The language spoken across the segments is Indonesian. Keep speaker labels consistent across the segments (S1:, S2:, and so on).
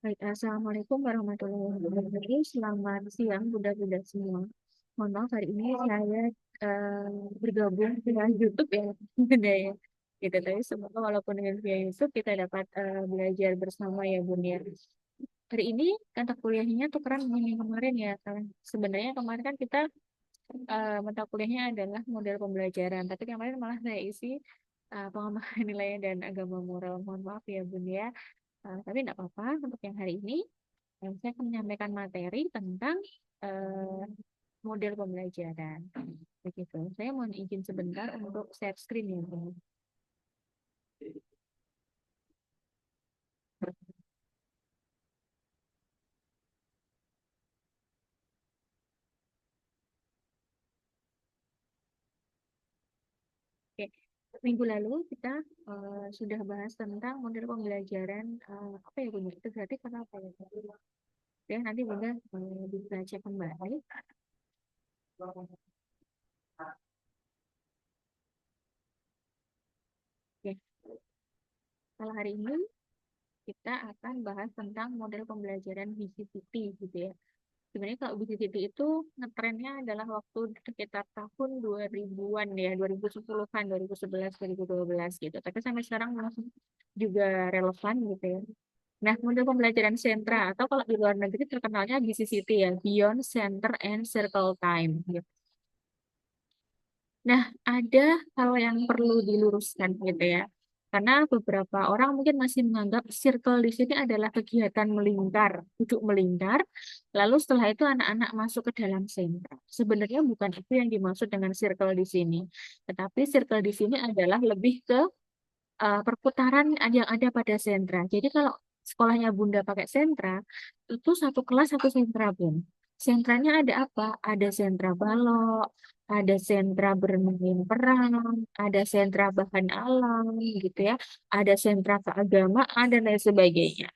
S1: Baik, Assalamualaikum warahmatullahi wabarakatuh. Selamat siang, Bunda-Bunda semua. Mohon maaf, hari ini saya eh, bergabung dengan YouTube ya, Bunda ya. Gitu, tapi semoga walaupun dengan via YouTube kita dapat belajar bersama ya, Bunda ya. Hari ini mata kuliahnya tukeran dengan yang kemarin ya. Sebenarnya kemarin kan kita mata kuliahnya adalah model pembelajaran, tapi kemarin malah saya isi pengembangan nilai dan agama moral. Mohon maaf ya, Bunda ya. Tapi tidak apa-apa untuk yang hari ini. Saya akan menyampaikan materi tentang eh, model pembelajaran. Begitu. Saya mohon izin sebentar untuk share screen ya, Bu. Oke. Minggu lalu kita sudah bahas tentang model pembelajaran apa ya, Bunda? Itu berarti kenapa ya? Ya, nanti Bunda bisa cek kembali. Oke. Kalau hari ini kita akan bahas tentang model pembelajaran BCCP gitu ya. Sebenarnya kalau BCCP itu ngetrennya adalah waktu sekitar tahun 2000-an ya, 2010-an, 2011, 2012 gitu. Tapi sampai sekarang masih juga relevan gitu ya. Nah, model pembelajaran sentra atau kalau di luar negeri terkenalnya BCCT ya, Beyond Center and Circle Time gitu. Nah, ada hal yang perlu diluruskan gitu ya. Karena beberapa orang mungkin masih menganggap circle di sini adalah kegiatan melingkar, duduk melingkar. Lalu setelah itu anak-anak masuk ke dalam sentra. Sebenarnya bukan itu yang dimaksud dengan circle di sini. Tetapi circle di sini adalah lebih ke perputaran yang ada pada sentra. Jadi kalau sekolahnya Bunda pakai sentra, itu satu kelas satu sentra, Bun. Sentranya ada apa? Ada sentra balok, ada sentra bermain peran, ada sentra bahan alam, gitu ya. Ada sentra keagamaan dan lain sebagainya.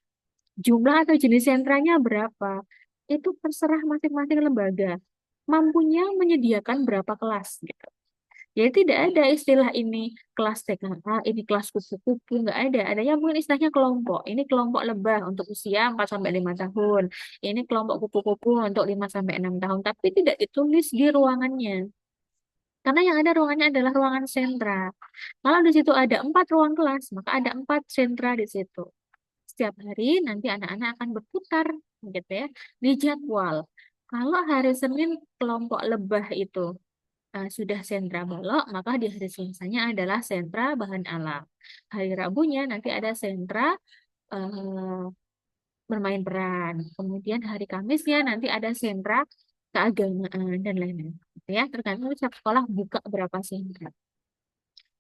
S1: Jumlah atau jenis sentranya berapa? Itu terserah masing-masing lembaga. Mampunya menyediakan berapa kelas, gitu. Jadi tidak ada istilah ini kelas TKA, ini kelas kupu-kupu, nggak ada. Adanya mungkin istilahnya kelompok. Ini kelompok lebah untuk usia 4 sampai 5 tahun. Ini kelompok kupu-kupu untuk 5 sampai 6 tahun, tapi tidak ditulis di ruangannya. Karena yang ada ruangannya adalah ruangan sentra. Kalau di situ ada 4 ruang kelas, maka ada 4 sentra di situ. Setiap hari nanti anak-anak akan berputar gitu ya di jadwal. Kalau hari Senin kelompok lebah itu sudah sentra balok, maka di hari Selasanya adalah sentra bahan alam. Hari Rabunya nanti ada sentra eh, bermain peran. Kemudian hari Kamisnya nanti ada sentra keagamaan dan lain-lain. Gitu ya, tergantung setiap sekolah buka berapa sentra.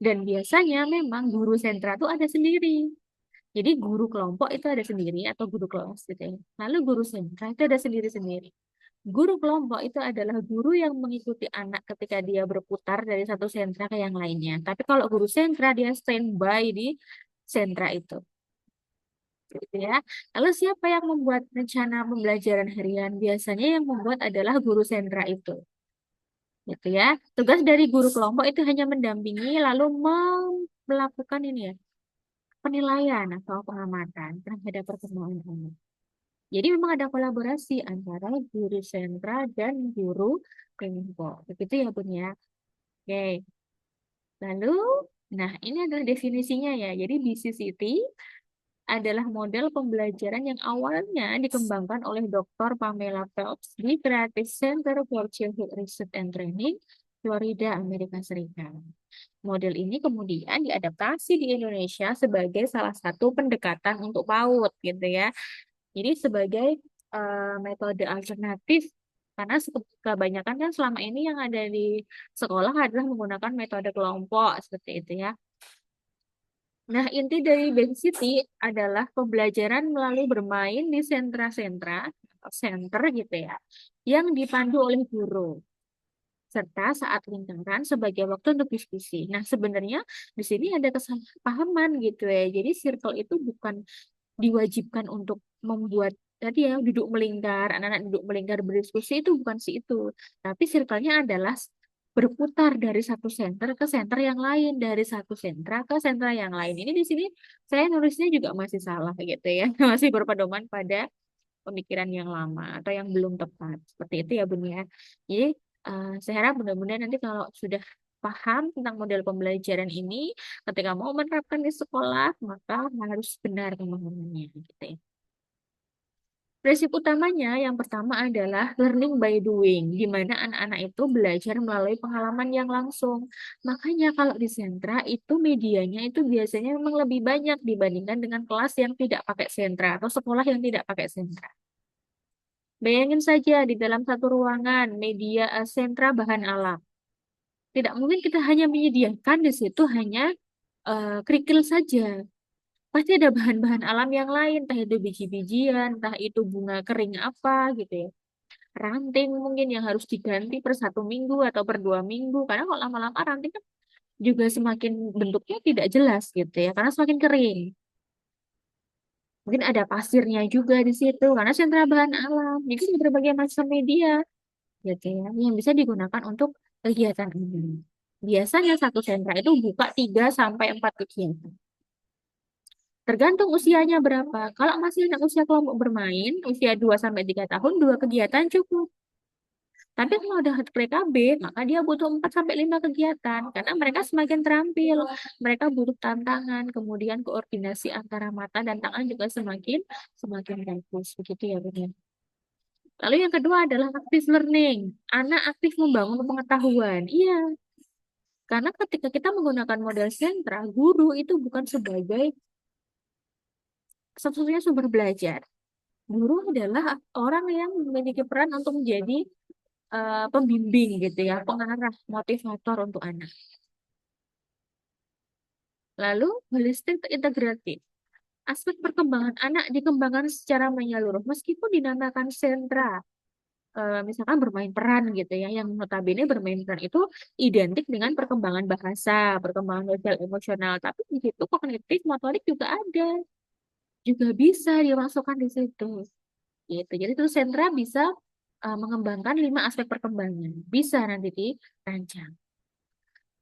S1: Dan biasanya memang guru sentra itu ada sendiri. Jadi guru kelompok itu ada sendiri atau guru kelas gitu ya. Lalu guru sentra itu ada sendiri-sendiri. Guru kelompok itu adalah guru yang mengikuti anak ketika dia berputar dari satu sentra ke yang lainnya. Tapi kalau guru sentra dia standby di sentra itu, gitu ya. Lalu siapa yang membuat rencana pembelajaran harian? Biasanya yang membuat adalah guru sentra itu, gitu ya. Tugas dari guru kelompok itu hanya mendampingi lalu melakukan ini ya, penilaian atau pengamatan terhadap perkembangan anak. Jadi memang ada kolaborasi antara guru sentra dan guru kelompok. Begitu ya, Bun ya. Oke, lalu, nah ini adalah definisinya ya. Jadi BCCT adalah model pembelajaran yang awalnya dikembangkan oleh Dr. Pamela Phelps di Creative Center for Childhood Research and Training, Florida, Amerika Serikat. Model ini kemudian diadaptasi di Indonesia sebagai salah satu pendekatan untuk PAUD, gitu ya. Jadi sebagai metode alternatif karena kebanyakan kan selama ini yang ada di sekolah adalah menggunakan metode kelompok seperti itu ya. Nah, inti dari Band City adalah pembelajaran melalui bermain di sentra-sentra atau center gitu ya, yang dipandu oleh guru serta saat lingkaran sebagai waktu untuk diskusi. Nah, sebenarnya di sini ada kesalahpahaman gitu ya. Jadi circle itu bukan diwajibkan untuk membuat tadi ya duduk melingkar, anak-anak duduk melingkar berdiskusi itu bukan si itu. Tapi circle-nya adalah berputar dari satu center ke center yang lain, dari satu sentra ke sentra yang lain. Ini di sini saya nulisnya juga masih salah gitu ya, masih berpedoman pada pemikiran yang lama atau yang belum tepat. Seperti itu ya Bun ya. Jadi saya harap mudah-mudahan nanti kalau sudah paham tentang model pembelajaran ini, ketika mau menerapkan di sekolah, maka harus benar pemahamannya gitu ya. Prinsip utamanya yang pertama adalah learning by doing, di mana anak-anak itu belajar melalui pengalaman yang langsung. Makanya kalau di sentra itu medianya itu biasanya memang lebih banyak dibandingkan dengan kelas yang tidak pakai sentra atau sekolah yang tidak pakai sentra. Bayangin saja di dalam satu ruangan media sentra bahan alam. Tidak mungkin kita hanya menyediakan di situ hanya kerikil saja. Pasti ada bahan-bahan alam yang lain, entah itu biji-bijian, entah itu bunga kering apa gitu ya. Ranting mungkin yang harus diganti per 1 minggu atau per 2 minggu. Karena kalau lama-lama ranting kan juga semakin bentuknya tidak jelas gitu ya, karena semakin kering. Mungkin ada pasirnya juga di situ, karena sentra bahan alam. Jadi ada berbagai macam media gitu ya, yang bisa digunakan untuk kegiatan ini. Biasanya satu sentra itu buka 3 sampai 4 kegiatan. Tergantung usianya berapa. Kalau masih anak usia kelompok bermain, usia 2 sampai 3 tahun, 2 kegiatan cukup. Tapi kalau udah PKB, maka dia butuh 4 sampai 5 kegiatan karena mereka semakin terampil, mereka butuh tantangan, kemudian koordinasi antara mata dan tangan juga semakin semakin bagus begitu ya, Bun ya. Lalu yang kedua adalah active learning. Anak aktif membangun pengetahuan. Iya, karena ketika kita menggunakan model sentra, guru itu bukan sebagai satu-satunya sumber belajar. Guru adalah orang yang memiliki peran untuk menjadi pembimbing gitu ya, pengarah, motivator untuk anak. Lalu holistik integratif. Aspek perkembangan anak dikembangkan secara menyeluruh meskipun dinamakan sentra. Misalkan bermain peran gitu ya, yang notabene bermain peran itu identik dengan perkembangan bahasa, perkembangan sosial emosional, tapi di situ kognitif motorik juga ada, juga bisa dimasukkan di situ. Gitu. Jadi itu sentra bisa mengembangkan 5 aspek perkembangan, bisa nanti dirancang.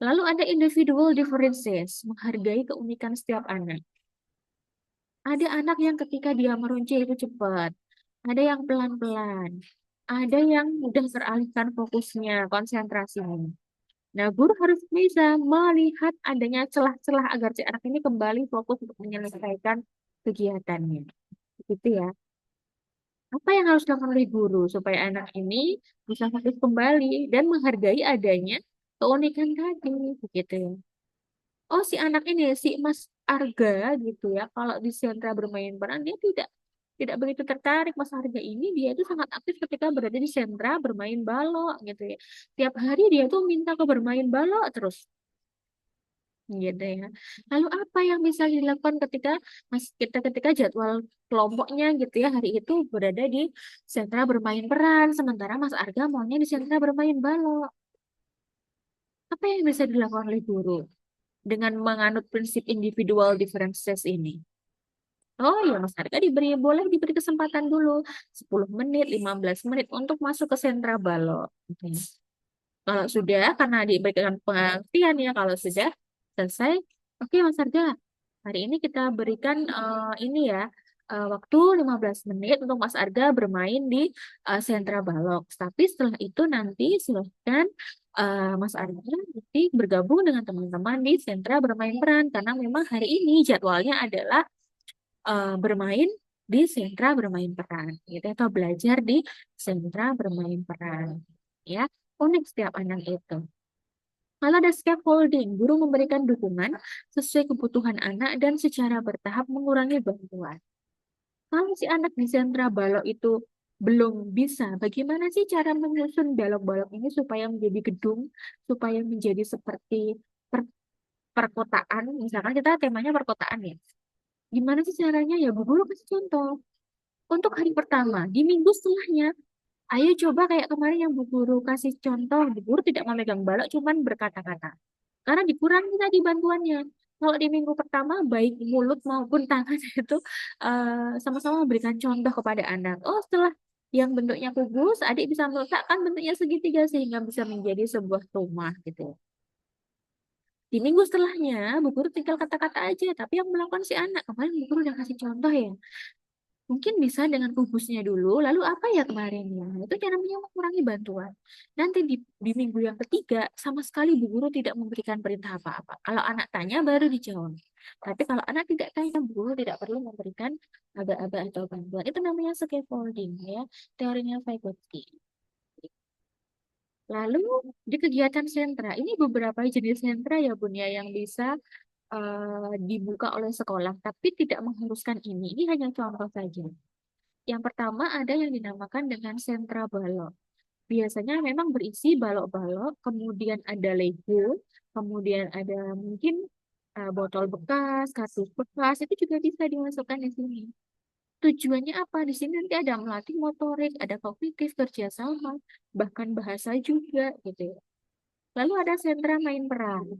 S1: Lalu ada individual differences, menghargai keunikan setiap anak. Ada anak yang ketika dia meruncing itu cepat, ada yang pelan-pelan, ada yang mudah teralihkan fokusnya, konsentrasinya. Nah, guru harus bisa melihat adanya celah-celah agar si anak ini kembali fokus untuk menyelesaikan kegiatannya. Gitu ya. Apa yang harus dilakukan oleh guru supaya anak ini bisa fokus kembali dan menghargai adanya keunikan tadi, begitu ya. Oh, si anak ini, si Mas Arga gitu ya, kalau di sentra bermain peran, dia tidak begitu tertarik. Mas Arga ini, dia itu sangat aktif ketika berada di sentra bermain balok gitu ya. Tiap hari dia tuh minta ke bermain balok terus. Gitu ya. Lalu apa yang bisa dilakukan ketika jadwal kelompoknya gitu ya hari itu berada di sentra bermain peran, sementara Mas Arga maunya di sentra bermain balok. Apa yang bisa dilakukan oleh guru dengan menganut prinsip individual differences ini? Oh ya, Mas Arga boleh diberi kesempatan dulu 10 menit, 15 menit untuk masuk ke sentra balok. Oke. Kalau sudah, karena diberikan pengertian ya, kalau sudah selesai, oke Mas Arga, hari ini kita berikan ini ya, waktu 15 menit untuk Mas Arga bermain di sentra balok. Tapi setelah itu nanti silahkan Mas Arga nanti bergabung dengan teman-teman di sentra bermain peran, karena memang hari ini jadwalnya adalah bermain di sentra bermain peran, gitu atau belajar di sentra bermain peran, ya. Unik setiap anak itu. Kalau ada scaffolding, guru memberikan dukungan sesuai kebutuhan anak dan secara bertahap mengurangi bantuan. Kalau si anak di sentra balok itu belum bisa, bagaimana sih cara menyusun balok-balok ini supaya menjadi gedung, supaya menjadi seperti per- perkotaan, misalkan kita temanya perkotaan ya. Gimana sih caranya? Ya, Bu Guru kasih contoh. Untuk hari pertama, di minggu setelahnya, ayo coba kayak kemarin yang Bu Guru kasih contoh, Bu Guru tidak memegang balok, cuman berkata-kata. Karena dikurangi tadi bantuannya. Kalau di minggu pertama, baik mulut maupun tangan itu sama-sama memberikan contoh kepada anak. Oh, setelah Yang bentuknya kubus, adik bisa meletakkan bentuknya segitiga sehingga bisa menjadi sebuah rumah gitu. Di minggu setelahnya, Bu Guru tinggal kata-kata aja, tapi yang melakukan si anak. Kemarin Bu Guru udah kasih contoh ya. Mungkin bisa dengan kubusnya dulu, lalu apa ya kemarin ya? Itu cara namanya mengurangi bantuan. Nanti di minggu yang ketiga, sama sekali Bu Guru tidak memberikan perintah apa-apa. Kalau anak tanya, baru dijawab. Tapi kalau anak tidak tanya, Bu Guru tidak perlu memberikan aba-aba atau bantuan. Itu namanya scaffolding ya, teorinya Vygotsky. Lalu di kegiatan sentra, ini beberapa jenis sentra ya Bun ya yang bisa dibuka oleh sekolah, tapi tidak mengharuskan ini. Ini hanya contoh saja. Yang pertama ada yang dinamakan dengan sentra balok. Biasanya memang berisi balok-balok, kemudian ada Lego, kemudian ada mungkin botol bekas, kardus bekas, itu juga bisa dimasukkan di sini. Tujuannya apa? Di sini nanti ada melatih motorik, ada kognitif, kerjasama, bahkan bahasa juga gitu ya. Lalu ada sentra main peran.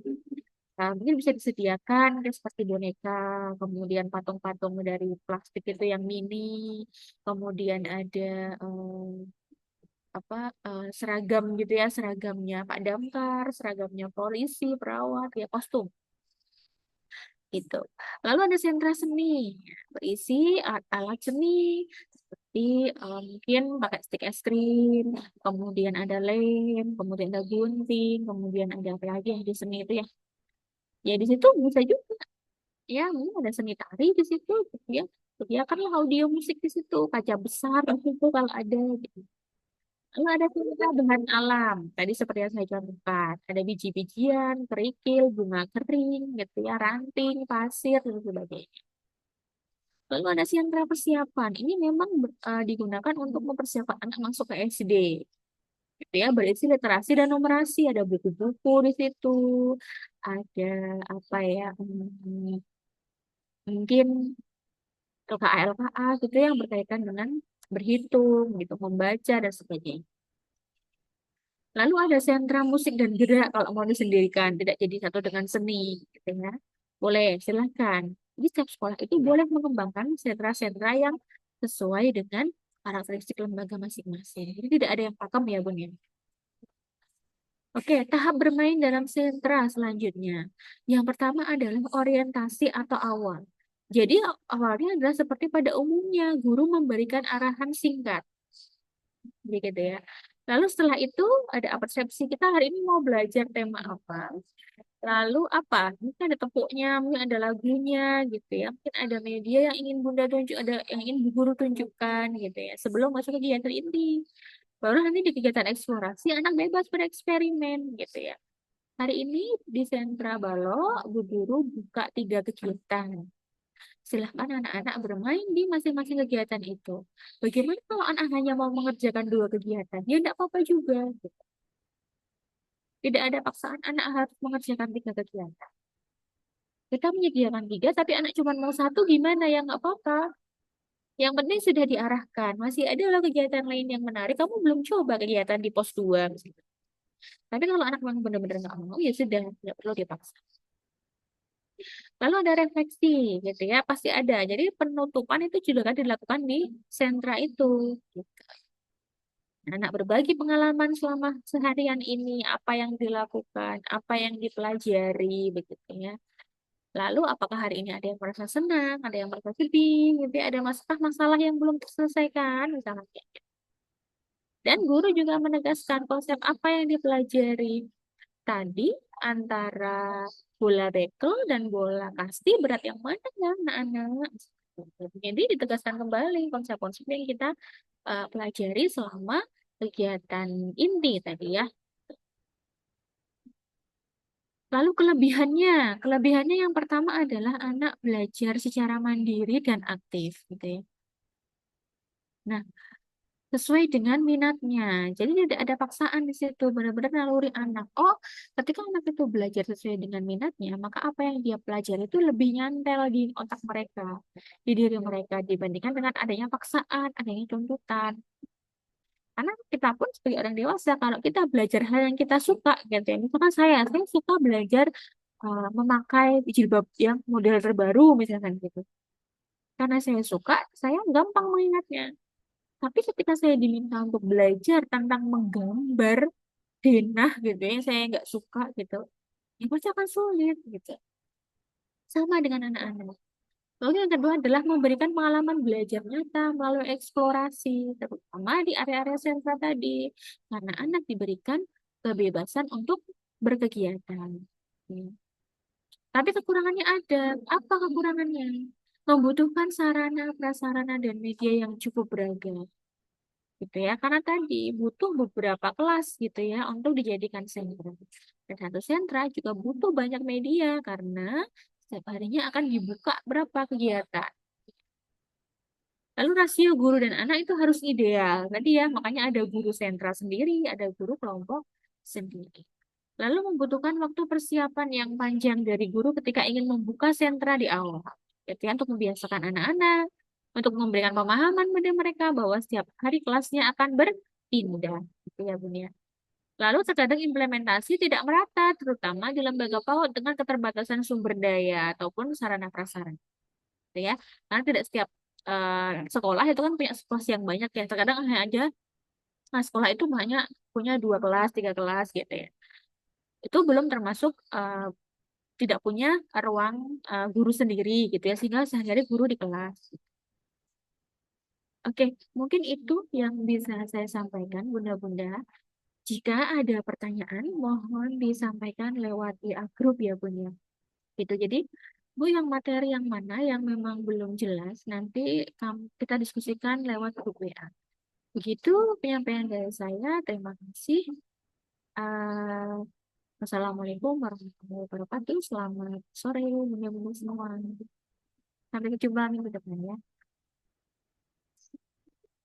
S1: Nah, mungkin bisa disediakan kayak seperti boneka, kemudian patung-patung dari plastik itu yang mini, kemudian ada apa seragam gitu ya, seragamnya Pak Damkar, seragamnya polisi, perawat, ya kostum gitu. Lalu ada sentra seni, berisi alat seni seperti mungkin pakai stik es krim, kemudian ada lem, kemudian ada gunting, kemudian ada apa lagi yang di seni itu ya. Ya di situ bisa juga ya mungkin ada seni tari di situ gitu ya. Sediakanlah audio musik di situ, kaca besar di situ kalau ada gitu. Lalu ada cerita bahan alam. Tadi seperti yang saya contohkan. Ada biji-bijian, kerikil, bunga kering, gitu ya, ranting, pasir, dan sebagainya. Lalu ada sentra persiapan. Ini memang digunakan untuk mempersiapkan anak masuk ke SD. Gitu ya, berisi literasi dan numerasi. Ada buku-buku di situ. Ada apa ya, mungkin LKA-LKA gitu yang berkaitan dengan berhitung, gitu, membaca, dan sebagainya. Lalu ada sentra musik dan gerak kalau mau disendirikan, tidak jadi satu dengan seni, gitu ya. Boleh, silahkan. Jadi setiap sekolah itu boleh mengembangkan sentra-sentra yang sesuai dengan karakteristik lembaga masing-masing. Jadi tidak ada yang pakem ya, Bun ya. Oke, tahap bermain dalam sentra selanjutnya. Yang pertama adalah orientasi atau awal. Jadi awalnya adalah seperti pada umumnya, guru memberikan arahan singkat begitu ya. Lalu setelah itu ada persepsi kita hari ini mau belajar tema apa. Lalu apa? Mungkin ada tepuknya, mungkin ada lagunya gitu ya. Mungkin ada media yang ingin Bunda tunjuk, ada yang ingin Bu Guru tunjukkan gitu ya. Sebelum masuk ke kegiatan inti. Baru nanti di kegiatan eksplorasi anak bebas bereksperimen gitu ya. Hari ini di Sentra Balo, Bu Guru buka 3 kegiatan. Silahkan anak-anak bermain di masing-masing kegiatan itu. Bagaimana kalau anak hanya mau mengerjakan 2 kegiatan? Ya tidak apa-apa juga. Gitu. Tidak ada paksaan anak harus mengerjakan 3 kegiatan. Kita menyediakan 3, tapi anak cuma mau satu gimana? Ya nggak apa-apa. Yang penting sudah diarahkan. Masih ada loh kegiatan lain yang menarik. Kamu belum coba kegiatan di pos 2. Misalnya. Tapi kalau anak memang benar-benar nggak mau, ya sudah. Tidak perlu dipaksa. Lalu ada refleksi, gitu ya. Pasti ada. Jadi penutupan itu juga kan dilakukan di sentra itu. Gitu. Anak berbagi pengalaman selama seharian ini, apa yang dilakukan, apa yang dipelajari, begitu ya. Lalu apakah hari ini ada yang merasa senang, ada yang merasa sedih, gitu ya, ada masalah-masalah yang belum terselesaikan, misalnya. Dan guru juga menegaskan konsep apa yang dipelajari tadi antara bola bekel dan bola kasti berat yang mana ya anak-anak. Jadi ditegaskan kembali konsep-konsep yang kita pelajari selama kegiatan inti tadi ya. Lalu kelebihannya yang pertama adalah anak belajar secara mandiri dan aktif, gitu ya. Nah, sesuai dengan minatnya. Jadi tidak ada paksaan di situ, benar-benar naluri anak. Oh, ketika anak itu belajar sesuai dengan minatnya, maka apa yang dia pelajari itu lebih nyantel di otak mereka, di diri mereka dibandingkan dengan adanya paksaan, adanya tuntutan. Karena kita pun sebagai orang dewasa, kalau kita belajar hal yang kita suka, gitu ya. Misalkan saya suka belajar memakai jilbab yang model terbaru, misalkan gitu. Karena saya suka, saya gampang mengingatnya. Tapi ketika saya diminta untuk belajar tentang menggambar denah gitu ya, yang saya nggak suka gitu, ya pasti akan sulit gitu. Sama dengan anak-anak. Lalu yang kedua adalah memberikan pengalaman belajar nyata melalui eksplorasi, terutama di area-area sentra tadi. Karena anak diberikan kebebasan untuk berkegiatan. Ya. Tapi kekurangannya ada. Apa kekurangannya? Membutuhkan sarana, prasarana, dan media yang cukup beragam. Gitu ya, karena tadi butuh beberapa kelas gitu ya untuk dijadikan sentra. Dan satu sentra juga butuh banyak media karena setiap harinya akan dibuka berapa kegiatan. Lalu rasio guru dan anak itu harus ideal. Tadi ya, makanya ada guru sentra sendiri, ada guru kelompok sendiri. Lalu membutuhkan waktu persiapan yang panjang dari guru ketika ingin membuka sentra di awal. Gitu ya, untuk membiasakan anak-anak, untuk memberikan pemahaman pada mereka bahwa setiap hari kelasnya akan berpindah. Gitu ya, Bun ya. Lalu terkadang implementasi tidak merata, terutama di lembaga PAUD dengan keterbatasan sumber daya ataupun sarana prasarana. Gitu ya. Karena tidak setiap sekolah itu kan punya situasi yang banyak ya. Terkadang hanya aja sekolah itu hanya punya 2 kelas, 3 kelas gitu ya. Itu belum termasuk tidak punya ruang guru sendiri gitu ya, sehingga sehari-hari guru di kelas. Oke, mungkin itu yang bisa saya sampaikan, Bunda-Bunda. Jika ada pertanyaan, mohon disampaikan lewat WA grup ya, Bunda. Gitu. Jadi, Bu, yang materi yang mana yang memang belum jelas, nanti kita diskusikan lewat grup WA. Begitu penyampaian dari saya. Terima kasih. Uh, Wassalamualaikum warahmatullahi wabarakatuh. Selamat sore, bunda-bunda semua. Sampai jumpa minggu depan ya.